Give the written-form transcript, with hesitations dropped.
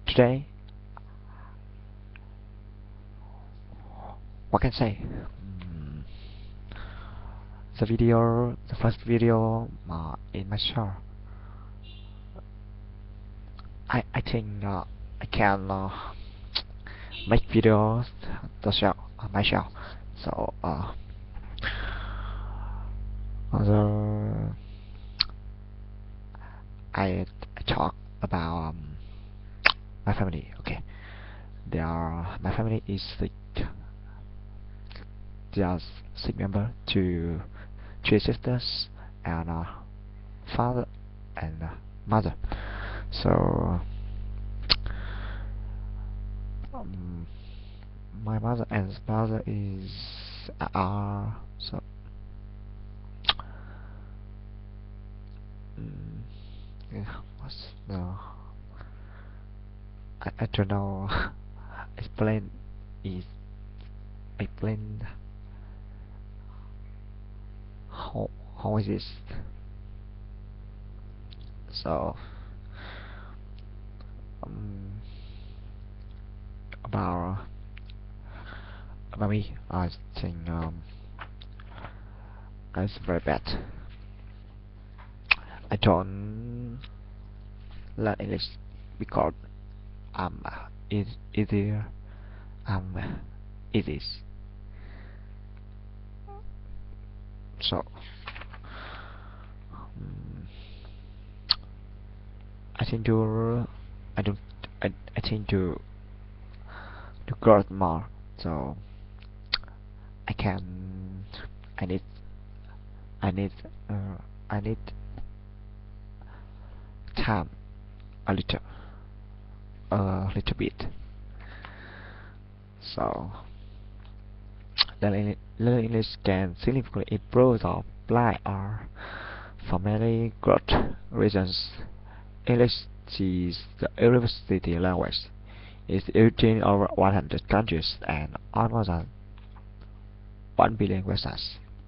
Today, what can I say? The first video in my channel, I think I can make videos to show myself. So other I talk about my family. Okay, my family is like just 6 members, three sisters and father and mother. So um, my mother and father is so yeah, what's the I don't know explain is explain how how is this. So um, about me, I think it's very bad. I don't learn English because it either it is. So um, I think to I don't I think to grow more. So I can I need I need uh, I need time a little bit. So learning English can significantly improve the blind or family growth reasons. English is the university language. It's used in over 100 countries and almost 1 billion websites.